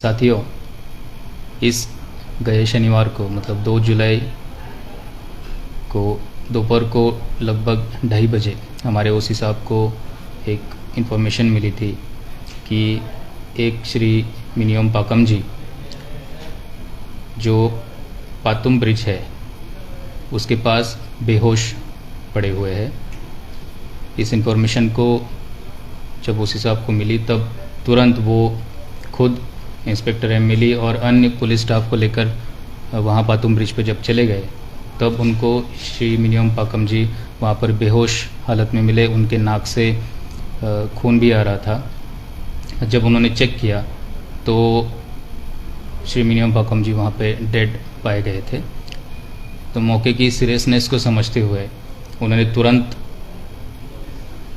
साथियों, इस गए शनिवार को मतलब 2 जुलाई को दोपहर को लगभग 2:30 बजे हमारे ओसी साहब को एक इन्फॉर्मेशन मिली थी कि एक श्री मिनियम पाकम जी जो पातुम ब्रिज है उसके पास बेहोश पड़े हुए हैं। इस इन्फॉर्मेशन को जब ओसी साहब को मिली तब तुरंत वो खुद इंस्पेक्टर एमएलए और अन्य पुलिस स्टाफ को लेकर वहाँ पातुम ब्रिज पर जब चले गए तब उनको श्री मिनियम पाकम जी वहाँ पर बेहोश हालत में मिले। उनके नाक से खून भी आ रहा था। जब उन्होंने चेक किया तो श्री मिनियम पाकम जी वहाँ पे डेड पाए गए थे। तो मौके की सीरियसनेस को समझते हुए उन्होंने तुरंत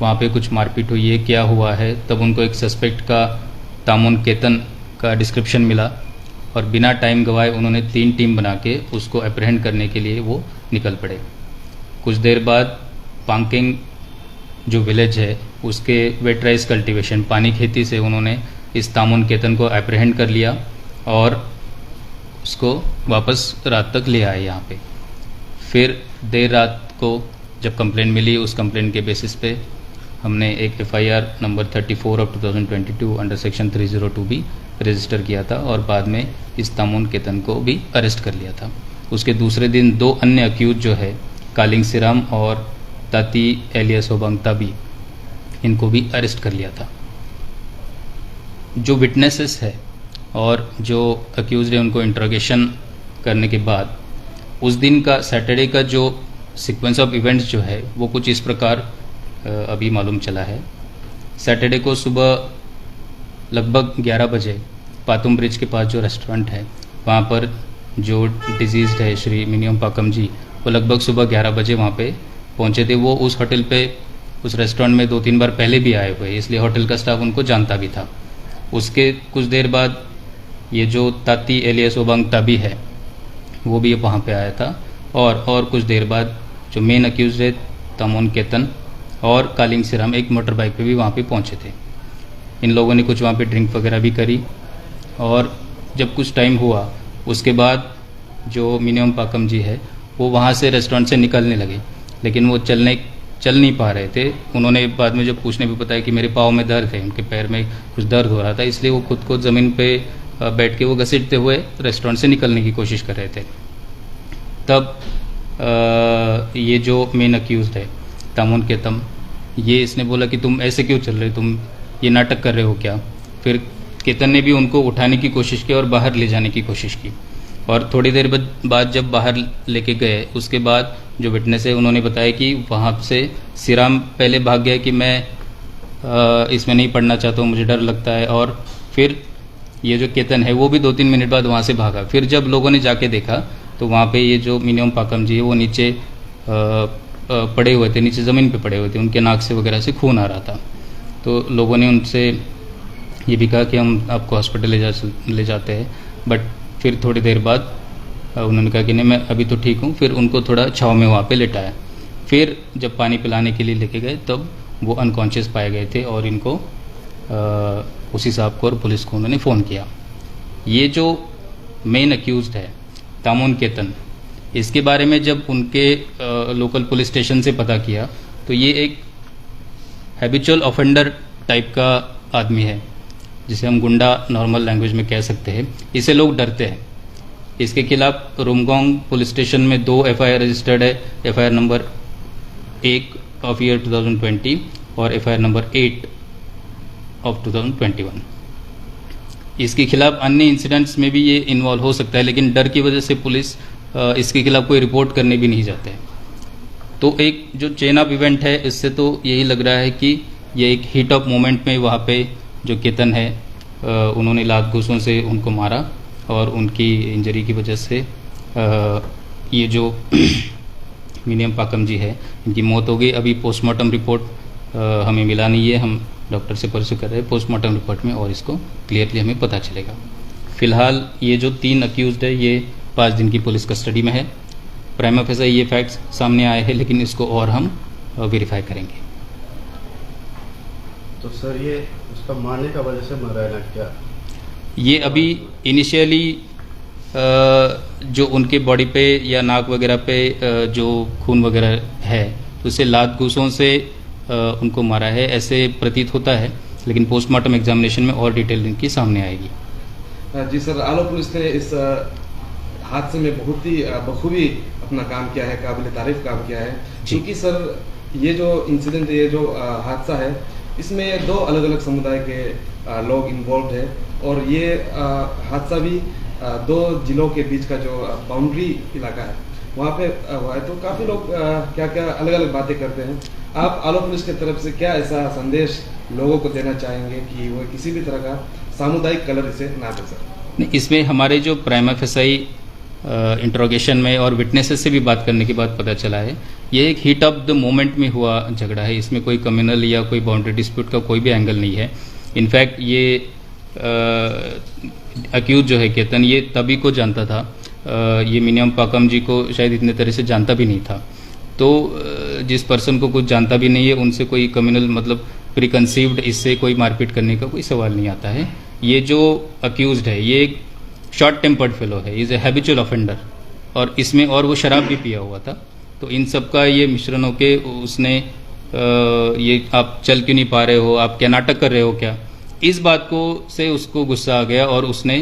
वहाँ पे कुछ मारपीट हुई है, क्या हुआ है, तब उनको एक सस्पेक्ट का तामुन केतन का डिस्क्रिप्शन मिला और बिना टाइम गवाए उन्होंने 3 टीम बना के उसको अप्रहेंड करने के लिए वो निकल पड़े। कुछ देर बाद पांकिंग जो विलेज है उसके वेट राइस कल्टीवेशन पानी खेती से उन्होंने इस तामुन केतन को अप्रहेंड कर लिया और उसको वापस रात तक ले आए यहाँ पे। फिर देर रात को जब कंप्लेंट मिली उस कंप्लेंट के बेसिस पे हमने एक FIR number 34 of 2022 under section 302 भी रजिस्टर किया था और बाद में इस तामुन केतन को भी अरेस्ट कर लिया था। उसके दूसरे दिन 2 अन्य अक्यूज जो है कालिंग सिराम और ताती एलियस ओबांग ताबी, इनको भी अरेस्ट कर लिया था। जो विटनेसेस है और जो अक्यूज है उनको इंट्रोगेशन करने के बाद उस दिन का सैटरडे का जो सीक्वेंस ऑफ इवेंट्स जो है वो कुछ इस प्रकार अभी मालूम चला है। सैटरडे को सुबह लगभग 11 बजे पातुम ब्रिज के पास जो रेस्टोरेंट है वहाँ पर जो डिजीज़्ड है श्री मिनियम पाकम जी वो लगभग सुबह 11 बजे वहाँ पे पहुँचे थे। वो उस होटल पे उस रेस्टोरेंट में 2-3 बार पहले भी आए हुए, इसलिए होटल का स्टाफ उनको जानता भी था। उसके कुछ देर बाद ये जो ताती एलियस ओबांग ताबी है वो भी वहाँ पे आया था और कुछ देर बाद जो मेन अक्यूज है तामुन केतन और कालिंग सिराम एक मोटर बाइक पे भी वहाँ पे पहुँचे थे। इन लोगों ने कुछ वहाँ पे ड्रिंक वगैरह भी करी और जब कुछ टाइम हुआ उसके बाद जो मिनियम पाकम जी है वो वहाँ से रेस्टोरेंट से निकलने लगे, लेकिन वो चल नहीं पा रहे थे। उन्होंने बाद में जब पूछने पे बताया कि मेरे पाँव में दर्द है, उनके पैर में कुछ दर्द हो रहा था, इसलिए वो खुद को ज़मीन पे बैठ के वो घसीटते हुए रेस्टोरेंट से निकलने की कोशिश कर रहे थे। तब ये जो मेन अक्यूज है तामुन केतम, ये इसने बोला कि तुम ऐसे क्यों चल रहे, तुम ये नाटक कर रहे हो क्या। फिर केतन ने भी उनको उठाने की कोशिश की और बाहर ले जाने की कोशिश की और थोड़ी देर बाद जब बाहर लेके गए उसके बाद जो विटनेस है उन्होंने बताया कि वहाँ से सिराम पहले भाग गया कि मैं इसमें नहीं पढ़ना चाहता हूँ, मुझे डर लगता है, और फिर ये जो केतन है वो भी 2-3 मिनट बाद वहाँ से भागा। फिर जब लोगों ने जाके देखा तो वहाँ पे ये जो मिनियम पाकम जी है वो नीचे पड़े हुए थे, नीचे ज़मीन पे पड़े हुए थे, उनके नाक से वगैरह से खून आ रहा था। तो लोगों ने उनसे ये भी कहा कि हम आपको हॉस्पिटल ले जाते हैं, बट फिर थोड़ी देर बाद उन्होंने कहा कि नहीं मैं अभी तो ठीक हूँ। फिर उनको थोड़ा छाँव में वहाँ पे लेटाया। फिर जब पानी पिलाने के लिए लेके गए तब वो अनकॉन्शियस पाए गए थे और इनको उसी साहब को और पुलिस को उन्होंने फ़ोन किया। ये जो मेन अक्यूज़ड है तामुन केतन, इसके बारे में जब उनके लोकल पुलिस स्टेशन से पता किया तो ये एक हैबिचुअल ऑफेंडर टाइप का आदमी है, जिसे हम गुंडा नॉर्मल लैंग्वेज में कह सकते हैं। इसे लोग डरते हैं। इसके खिलाफ रुमगोंग पुलिस स्टेशन में 2 एफआईआर रजिस्टर्ड है, एफआईआर नंबर 1 ऑफ ईयर 2020 और एफआईआर नंबर 8 ऑफ 2021। इसके खिलाफ अन्य इंसिडेंट्स में भी ये इन्वॉल्व हो सकता है, लेकिन डर की वजह से पुलिस इसके खिलाफ कोई रिपोर्ट करने भी नहीं जाते। तो एक जो चेन ऑफ इवेंट है इससे तो यही लग रहा है कि ये एक हीट ऑफ मोमेंट में वहाँ पे जो केतन है उन्होंने लात घूंसों से उनको मारा और उनकी इंजरी की वजह से ये जो मिनियम पाकम जी है इनकी मौत हो गई। अभी पोस्टमार्टम रिपोर्ट हमें मिला नहीं है, हम डॉक्टर से परसू कर रहे हैं पोस्टमार्टम रिपोर्ट में और इसको क्लियरली हमें पता चलेगा। फिलहाल ये जो 3 अक्यूज्ड है ये 5 दिन की पुलिस कस्टडी में है। प्राइमा फेसा ये फैक्ट्स सामने आए हैं, लेकिन इसको और हम वेरीफाई करेंगे। तो सर ये उसका मारने का वजह से मरा है ना क्या? ये अभी इनिशियली जो उनके बॉडी पे या नाक वगैरह पे जो खून वगैरह है तो उससे लात घूंसों से उनको मारा है ऐसे प्रतीत होता है, लेकिन पोस्टमार्टम एग्जामिनेशन में और डिटेल इनकी सामने आएगी। जी सर, आलो पुलिस ने इस हादसे में बहुत ही बखूबी अपना काम किया है, काबिल तारीफ काम किया है, क्योंकि सर ये जो इंसिडेंट है, ये जो हादसा है, इसमें दो अलग अलग समुदाय के लोग इन्वॉल्व है और ये हादसा भी दो जिलों के बीच का जो बाउंड्री इलाका है वहाँ पे हुआ है। तो काफ़ी लोग क्या क्या अलग अलग बातें करते हैं। आप आलो पुलिस की तरफ से क्या ऐसा संदेश लोगों को देना चाहेंगे कि वो किसी भी तरह का सामुदायिक कलर इसे ना दे सर? इसमें हमारे जो प्राइमा फेसाई इंट्रोगेशन में और विटनेसेस से भी बात करने के बाद पता चला है, ये एक हीट ऑफ द मोमेंट में हुआ झगड़ा है। इसमें कोई कम्युनल या कोई बाउंड्री डिस्प्यूट का कोई भी एंगल नहीं है। इनफैक्ट ये अक्यूज जो है केतन, ये तभी को जानता था, ये मिनिमम पाकम जी को शायद इतने तरह से जानता भी नहीं था। तो जिस पर्सन को कुछ जानता भी नहीं है उनसे कोई कम्युनल मतलब प्रीकंसीव्ड इससे कोई मारपीट करने का कोई सवाल नहीं आता है। ये जो अक्यूज्ड है ये एक शॉर्ट टेम्पर्ड फेलो है, इज ए हैबिचुअल ऑफेंडर और इसमें और वो शराब भी पिया हुआ था। तो इन सब का ये मिश्रण होके उसने ये आप चल क्यों नहीं पा रहे हो, आप क्या नाटक कर रहे हो क्या, इस बात को से उसको गुस्सा आ गया और उसने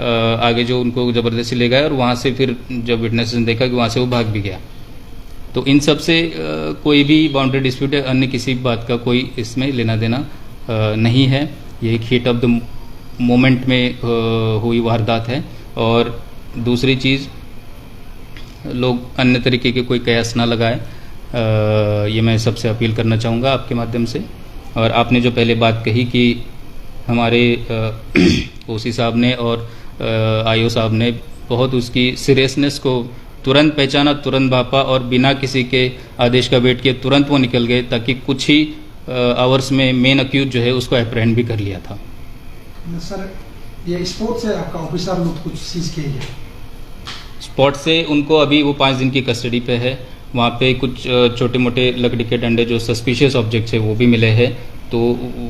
आगे जो उनको ज़बरदस्ती ले गया और वहाँ से फिर जब विटनेस ने देखा कि वहाँ से वो भाग भी गया। तो इन सब से कोई भी बाउंड्री डिस्प्यूट है अन्य किसी बात का कोई इसमें लेना देना नहीं है। ये एक हीट ऑफ द मोमेंट में हुई वारदात है। और दूसरी चीज़, लोग अन्य तरीके के कोई कयास ना लगाए, ये मैं सबसे अपील करना चाहूँगा आपके माध्यम से। और आपने जो पहले बात कही कि हमारे ओसी साहब ने और आईओ साहब ने बहुत उसकी सीरियसनेस को तुरंत पहचाना, तुरंत भापा और बिना किसी के आदेश का वेट किए तुरंत वो निकल गए ताकि कुछ ही आवर्स में मेन अक्यूज जो है उसको अप्रहेंड भी कर लिया था। सर, ये स्पॉट से आपका ऑफिसर लोग कुछ सीज किए हैं? स्पॉट से उनको अभी वो 5 दिन की कस्टडी पे है। वहाँ पे कुछ छोटे मोटे लकड़ी के डंडे जो सस्पिशियस ऑब्जेक्ट्स है वो भी मिले हैं, तो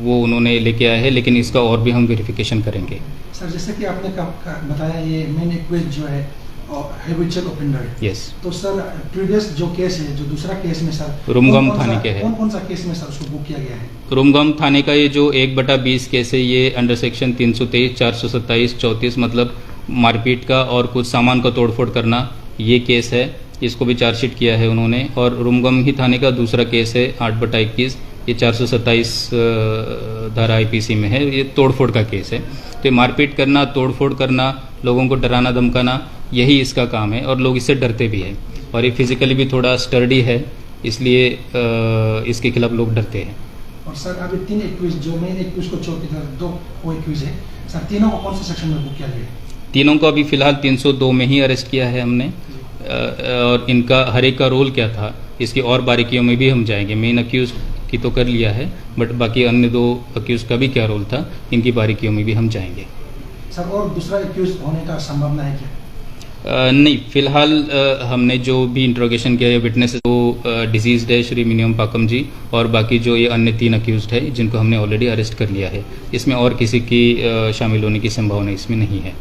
वो उन्होंने लेके आए हैं, लेकिन इसका और भी हम वेरिफिकेशन करेंगे। सर, जैसे कि आपने बताया ये मेन एक्वेज जो है हैबिचुअल ऑफेंडर है। यस। तो सर प्रीवियस जो केस है, जो दूसरा केस में सर रुमगम थाने के है, कौन सा केस में सर उसको बुक किया गया है? रुमगम थाने का ये जो 1/20 केस है ये अंडर सेक्शन 323, 427, 34 मतलब मारपीट का और कुछ सामान का तोड़फोड़ करना, ये केस है। इसको भी चार्जशीट किया है उन्होंने। और रुमगम ही थाने का दूसरा केस है 8/21, ये 427 धारा आईपीसी में है, ये तोड़फोड़ का केस है। तो ये मारपीट करना, तोड़फोड़ करना, लोगों को डराना धमकाना, यही इसका काम है और लोग इससे डरते भी हैं। और ये फिजिकली भी थोड़ा स्टर्डी है, इसलिए इसके खिलाफ लोग डरते हैं। और सर अभी 3 एक्यूज जो मेन एक्यूज को छोड़ के 2 वो एक्यूज है सर, तीनों को कौन सा सेक्शन में बुक किया गया है? तीनों को अभी फिलहाल 302 में ही अरेस्ट किया है हमने। और इनका हर एक का रोल क्या था इसकी और बारीकियों में भी हम जाएंगे। मेन अक्यूज की तो कर लिया है, बट बाकी अन्य 2 अक्यूज का भी क्या रोल था इनकी बारीकियों में भी हम जाएंगे। सर, और दूसरा एक्यूज होने का संभावना है क्या? नहीं, फिलहाल हमने जो भी इंट्रोगेशन किया है विटनेस वो डिजीज्ड है श्री मिनिमम पाकम जी, और बाकी जो ये अन्य 3 अक्यूज्ड है जिनको हमने ऑलरेडी अरेस्ट कर लिया है, इसमें और किसी की शामिल होने की संभावना इसमें नहीं है।